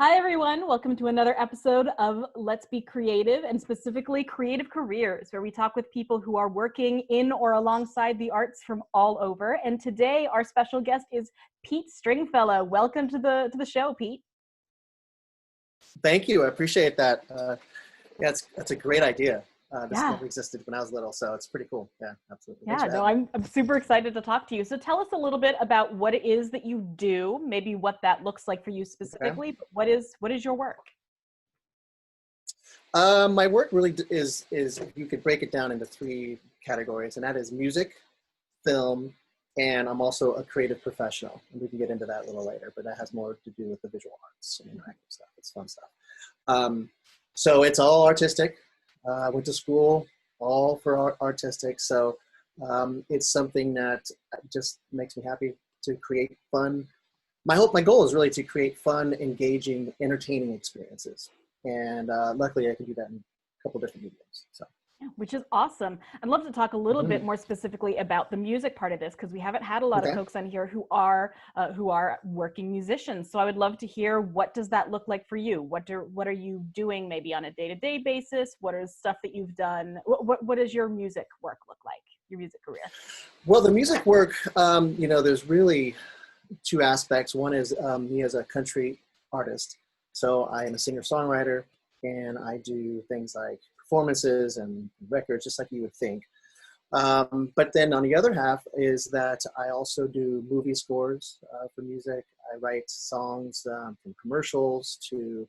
Hi, everyone. Welcome to another episode of Let's Be Creative, and specifically Creative Careers, where we talk with people who are working in or alongside the arts from all over. And today, our special guest is Pete Stringfellow. Welcome to the show, Pete. Thank you. I appreciate that. That's a great idea. This Yeah. never existed when I was little, so it's pretty cool. Yeah, absolutely. Yeah, no, I'm super excited to talk to you. So tell us a little bit about what it is that you do, maybe what that looks like for you specifically, but what is your work? My work really is you could break it down into three categories, and that is music, film, and I'm also a creative professional. And we can get into that a little later, but that has more to do with the visual arts and interactive stuff. It's fun stuff. So it's all artistic. I went to school all for artistic. So it's something that just makes me happy to create fun. My goal is really to create fun, engaging, entertaining experiences. And luckily I can do that in a couple different mediums. So. Yeah, which is awesome. I'd love to talk a little bit more specifically about the music part of this, because we haven't had a lot of folks on here who are working musicians. So I would love to hear, what does that look like for you? What are you doing maybe on a day-to-day basis? What is stuff that you've done? What does your music work look like, your music career? Well, the music work, there's really two aspects. One is me as a country artist. So I am a singer-songwriter, and I do things like performances and records, just like you would think. But then on the other half is that I also do movie scores for music. I write songs from commercials to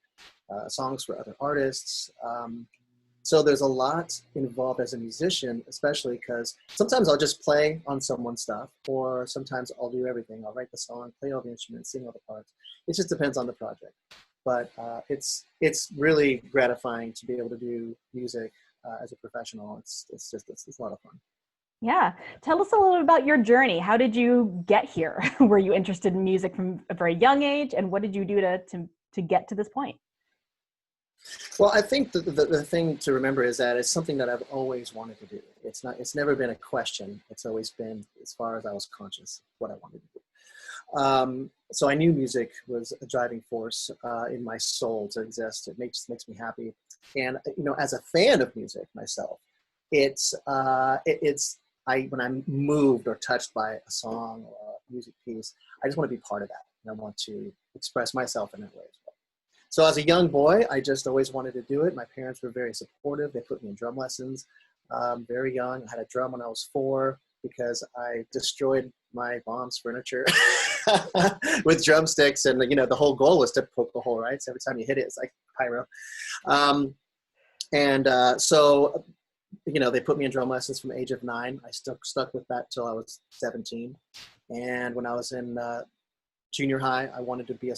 songs for other artists. So there's a lot involved as a musician, especially because sometimes I'll just play on someone's stuff, or sometimes I'll do everything. I'll write the song, play all the instruments, sing all the parts. It just depends on the project. But it's really gratifying to be able to do music as a professional. It's a lot of fun. Yeah. Tell us a little bit about your journey. How did you get here? Were you interested in music from a very young age? And what did you do to get to this point? Well, I think the thing to remember is that it's something that I've always wanted to do. It's never been a question. It's always been, as far as I was conscious, what I wanted to do. So I knew music was a driving force in my soul to exist. It makes me happy. And, as a fan of music myself, when I'm moved or touched by a song or a music piece, I just want to be part of that. And I want to express myself in that way as well. So as a young boy, I just always wanted to do it. My parents were very supportive. They put me in drum lessons very young. I had a drum when I was 4 because I destroyed my mom's furniture with drumsticks. And, the whole goal was to poke the hole, right? So every time you hit it, it's like pyro. So they put me in drum lessons from the age of 9. I stuck with that till I was 17. And when I was in junior high, I wanted to be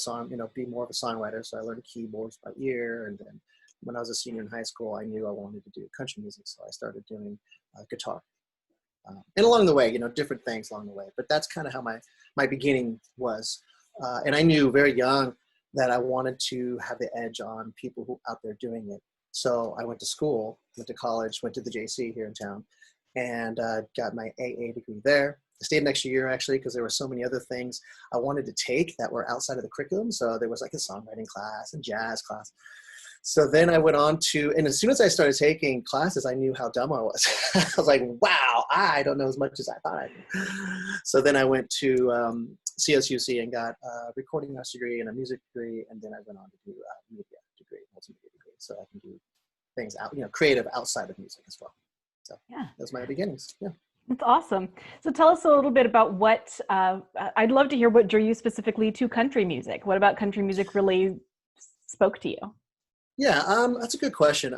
be more of a songwriter. So I learned keyboards by ear. And then when I was a senior in high school, I knew I wanted to do country music. So I started doing guitar. And along the way, different things along the way. But that's kind of how my beginning was. And I knew very young that I wanted to have the edge on people who out there doing it. So I went to school, went to college, went to the JC here in town, and got my AA degree there. I stayed an extra year, actually, because there were so many other things I wanted to take that were outside of the curriculum. So there was like a songwriting class and jazz class. So then I went on and as soon as I started taking classes, I knew how dumb I was. I was like, wow, I don't know as much as I thought I did. So then I went to CSUC and got a recording arts degree and a music degree. And then I went on to do a media degree, multimedia degree. So I can do things creative outside of music as well. So yeah, those are my beginnings. Yeah. That's awesome. So tell us a little bit about I'd love to hear what drew you specifically to country music. What about country music really spoke to you? Yeah, that's a good question.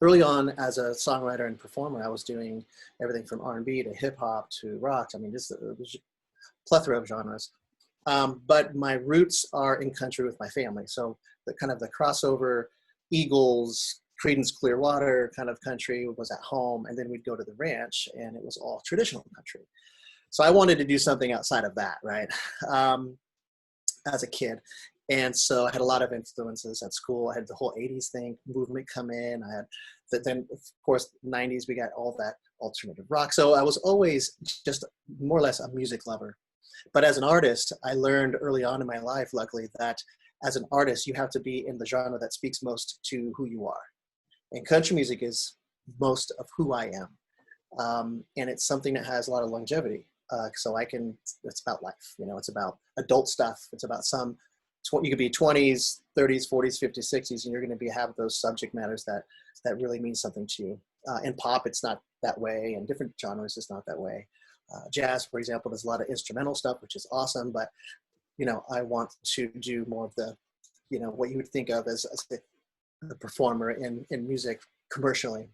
Early on as a songwriter and performer, I was doing everything from R&B to hip hop to rock. I mean, there's a plethora of genres. But my roots are in country with my family. So the crossover Eagles, Creedence Clearwater kind of country was at home, and then we'd go to the ranch and it was all traditional country. So I wanted to do something outside of that, right? As a kid. And so I had a lot of influences at school. I had the whole 80s movement come in. I had then of course 90s, we got all that alternative rock. So I was always just more or less a music lover. But as an artist, I learned early on in my life, luckily, that as an artist, you have to be in the genre that speaks most to who you are. And country music is most of who I am. And it's something that has a lot of longevity. So it's about life, it's about adult stuff. It's about you could be 20s, 30s, 40s, 50s, 60s, and you're going to have those subject matters that really mean something to you. In pop, it's not that way, and different genres, it's not that way. Jazz, for example, there's a lot of instrumental stuff, which is awesome, but, I want to do more of the, what you would think of as a performer in music commercially.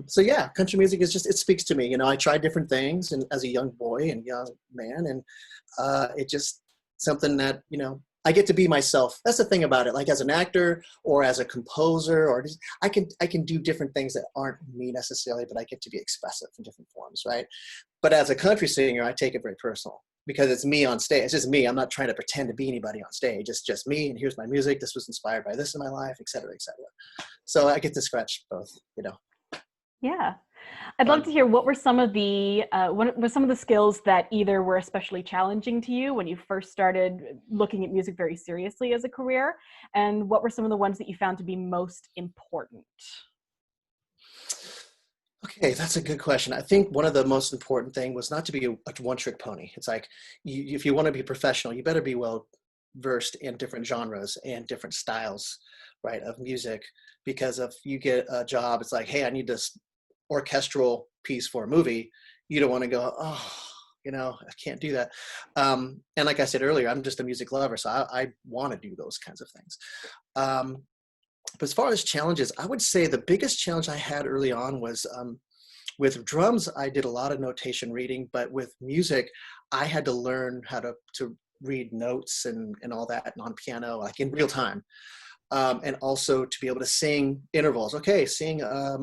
So yeah, country music is it speaks to me. I tried different things and as a young boy and young man, and it just something that, I get to be myself. That's the thing about it. Like as an actor or as a composer, or just, I can do different things that aren't me necessarily, but I get to be expressive in different forms, right? But as a country singer, I take it very personal because it's me on stage. It's just me. I'm not trying to pretend to be anybody on stage. It's just me, and here's my music. This was inspired by this in my life, et cetera, et cetera. So I get to scratch both, Yeah. I'd love to hear what were some of the skills that either were especially challenging to you when you first started looking at music very seriously as a career, and what were some of the ones that you found to be most important? Okay, that's a good question. I think one of the most important thing was not to be a one-trick pony. It's like, if you want to be professional, you better be well versed in different genres and different styles, right, of music. Because if you get a job, it's like, hey, I need this orchestral piece for a movie. You don't want to go, oh, I can't do that. And like I said earlier, I'm just a music lover, so I want to do those kinds of things. But as far as challenges, I would say the biggest challenge I had early on was with drums, I did a lot of notation reading, but with music, I had to learn how to read notes and all that on piano, like in real time. And also to be able to sing intervals. Okay, sing, a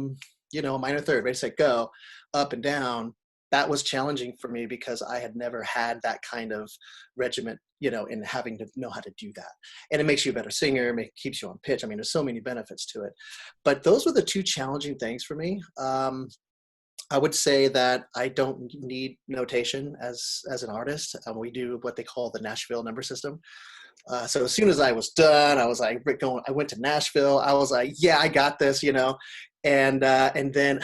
minor third, ready, set, go, up and down. That was challenging for me because I had never had that kind of regiment, in having to know how to do that. And it makes you a better singer, keeps you on pitch. I mean, there's so many benefits to it. But those were the two challenging things for me. I would say that I don't need notation as an artist. We do what they call the Nashville number system. So as soon as I was done, I was like I went to Nashville. I was like, yeah, I got this, and then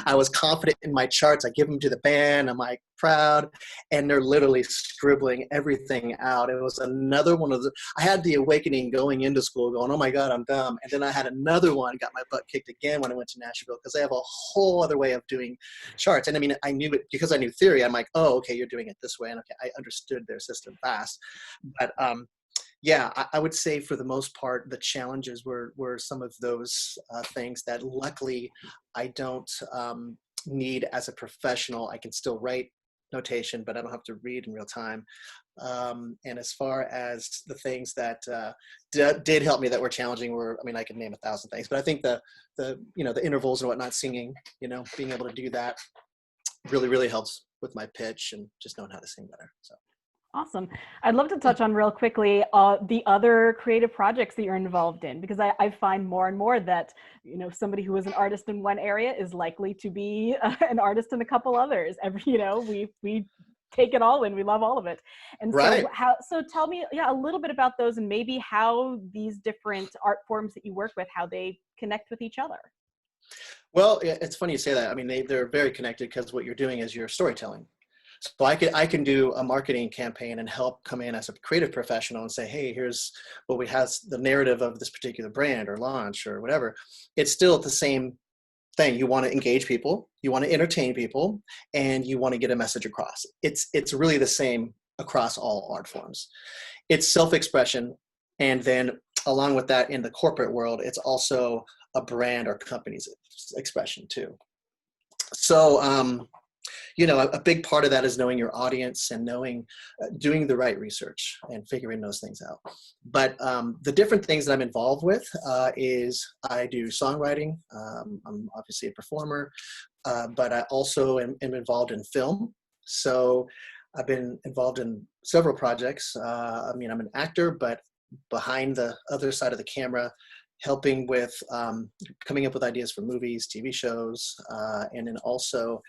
I was confident in my charts. I give them to the band. I'm like proud, and they're literally scribbling everything out. It was another one of I had the awakening going into school going, oh my God, I'm dumb. And then I had another one, got my butt kicked again when I went to Nashville because they have a whole other way of doing charts. And I mean, I knew it because I knew theory. I'm like, oh, okay, you're doing it this way. And okay, I understood their system fast. But yeah, I would say for the most part, the challenges were some of those things that luckily I don't need as a professional. I can still write notation, but I don't have to read in real time. And as far as the things that did help me that were challenging were, I mean, I could name 1,000 things, but I think the intervals and whatnot, singing, being able to do that really, really helps with my pitch and just knowing how to sing better. So. Awesome. I'd love to touch on real quickly the other creative projects that you're involved in, because I find more and more that, somebody who is an artist in one area is likely to be an artist in a couple others. We take it all in. We love all of it. And right. So tell me, a little bit about those and maybe how these different art forms that you work with, how they connect with each other. Well, it's funny you say that. I mean, they're very connected because what you're doing is you're storytelling. So I can do a marketing campaign and help come in as a creative professional and say, hey, here's what we have, the narrative of this particular brand or launch or whatever. It's still the same thing. You want to engage people, you want to entertain people, and you want to get a message across. It's really the same across all art forms. It's self-expression, and then along with that, in the corporate world, it's also a brand or company's expression too. So a big part of that is knowing your audience and doing the right research and figuring those things out. But the different things that I'm involved with is I do songwriting. I'm obviously a performer, but I also am involved in film. So I've been involved in several projects. I'm an actor, but behind the other side of the camera, helping with coming up with ideas for movies, TV shows, and then also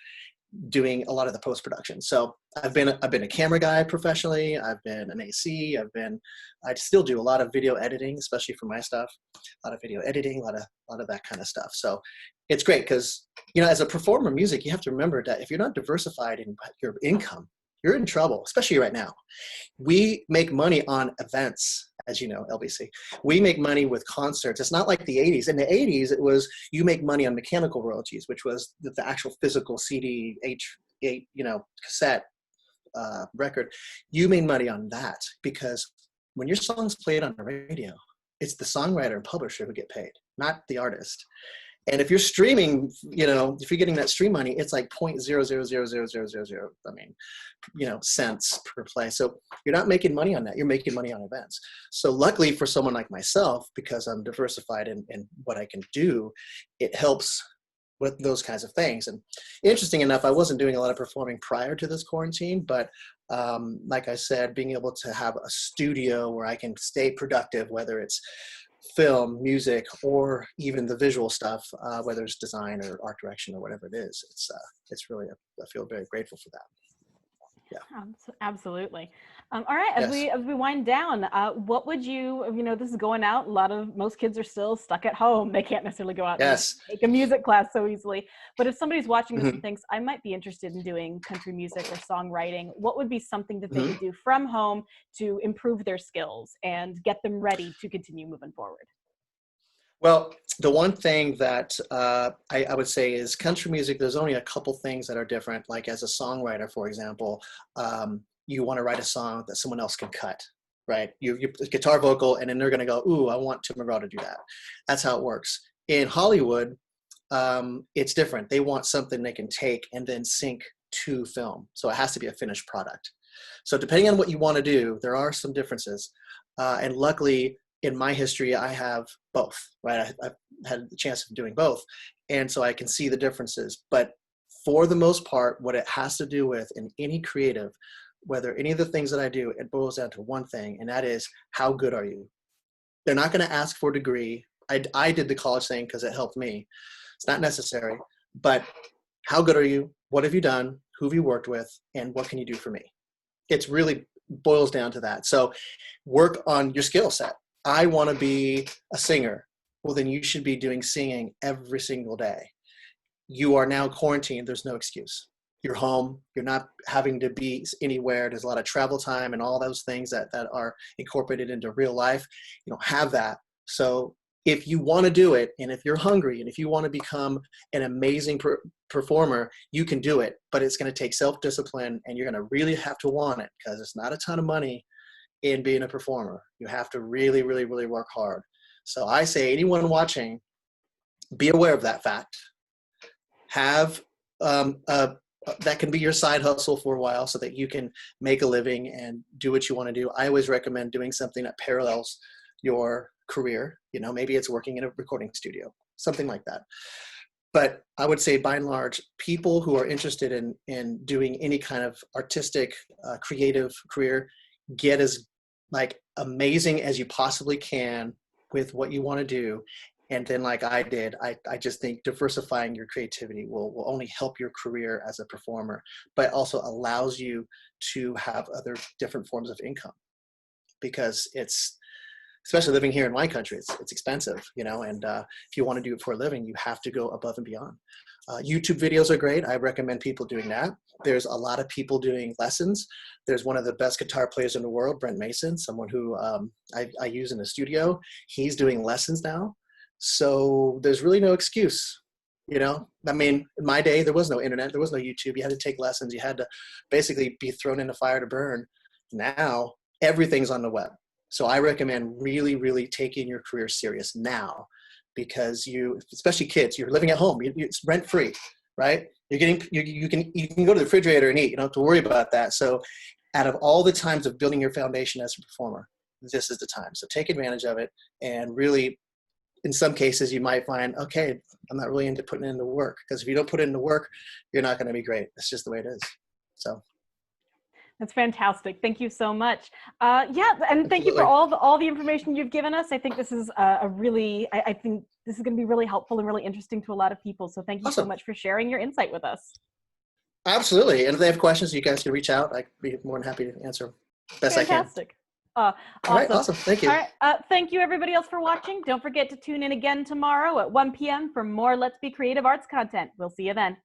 doing a lot of the post-production. So I've been a camera guy professionally. I've been an AC. I still do a lot of video editing, especially for my stuff. A lot of video editing, a lot of that kind of stuff. So it's great because, you know, as a performer of music, you have to remember that if you're not diversified in your income, you're in trouble, especially right now. We make money on events, as you know, LBC. We make money with concerts. It's not like the 80s. In the 80s, it was you make money on mechanical royalties, which was the actual physical CD, cassette record. You made money on that because when your song's played on the radio, it's the songwriter and publisher who get paid, not the artist. And if you're streaming, you know, if you're getting that stream money, it's like 0.0000000, I mean, you know, cents per play. So you're not making money on that. You're making money on events. So luckily for someone like myself, because I'm diversified in what I can do, it helps with those kinds of things. And interesting enough, I wasn't doing a lot of performing prior to this quarantine, but like I said, being able to have a studio where I can stay productive, whether it's film, music, or even the visual stuff, whether it's design or art direction or whatever it is. It's really, I feel very grateful for that. Yeah. Absolutely. All right. As Yes. we wind down, what would you know, this is going out. Most kids are still stuck at home. They can't necessarily go out Yes. and take a music class so easily. But if somebody's watching this Mm-hmm. and thinks, I might be interested in doing country music or songwriting, what would be something that they Mm-hmm. could do from home to improve their skills and get them ready to continue moving forward? Well, the one thing that I would say is country music, there's only a couple things that are different. Like as a songwriter, for example, you want to write a song that someone else can cut, right? You guitar vocal, and then they're going to go, ooh, I want Tim McGraw to do that. That's how it works. In Hollywood, it's different. They want something they can take and then sync to film. So it has to be a finished product. So depending on what you want to do, there are some differences. And luckily, in my history, I have both, right? I've had the chance of doing both. And so I can see the differences. But for the most part, what it has to do with in any creative, whether any of the things that I do, it boils down to one thing, and that is, how good are you? They're not going to ask for a degree. I did the college thing because it helped me. It's not necessary. But how good are you? What have you done? Who have you worked with? And what can you do for me? It's really boils down to that. So work on your skill set. I want to be a singer. Well, then you should be doing singing every single day. You are now quarantined. There's no excuse. You're home. You're not having to be anywhere. There's a lot of travel time and all those things that are incorporated into real life. You don't have that. So if you want to do it, and if you're hungry, and if you want to become an amazing performer, you can do it. But it's going to take self-discipline, and you're going to really have to want it, because it's not a ton of money in being a performer. You have to really, really, really work hard. So I say anyone watching, be aware of that fact. Have that can be your side hustle for a while so that you can make a living and do what you want to do. I always recommend doing something that parallels your career. You know, maybe it's working in a recording studio, something like that. But I would say by and large, people who are interested in doing any kind of artistic, creative career, get as like amazing as you possibly can with what you want to do. And then like I did, I just think diversifying your creativity will only help your career as a performer, but also allows you to have other different forms of income, because it's, especially living here in my country, it's expensive, you know, and if you want to do it for a living, you have to go above and beyond. YouTube videos are great. I recommend people doing that. There's a lot of people doing lessons. There's one of the best guitar players in the world, Brent Mason, someone who I use in the studio. He's doing lessons now. So there's really no excuse, you know. I mean, in my day, there was no internet. There was no YouTube. You had to take lessons. You had to basically be thrown in the fire to burn. Now, everything's on the web. So I recommend really, really taking your career serious now, because you, especially kids, you're living at home. It's rent free, right? You're getting, you can go to the refrigerator and eat. You don't have to worry about that. So out of all the times of building your foundation as a performer, this is the time. So take advantage of it. And really, in some cases, you might find, okay, I'm not really into putting in the work, because if you don't put in the work, you're not going to be great. It's just the way it is. So. That's fantastic. Thank you so much. Yeah, and thank you for all the information you've given us. I think this is a really, I think this is going to be really helpful and really interesting to a lot of people. So thank you so much for sharing your insight with us. Absolutely. And if they have questions, you guys can reach out. I'd be more than happy to answer them best I can. Fantastic. All right, awesome. Thank you. All right, thank you everybody else for watching. Don't forget to tune in again tomorrow at 1 p.m. for more Let's Be Creative Arts content. We'll see you then.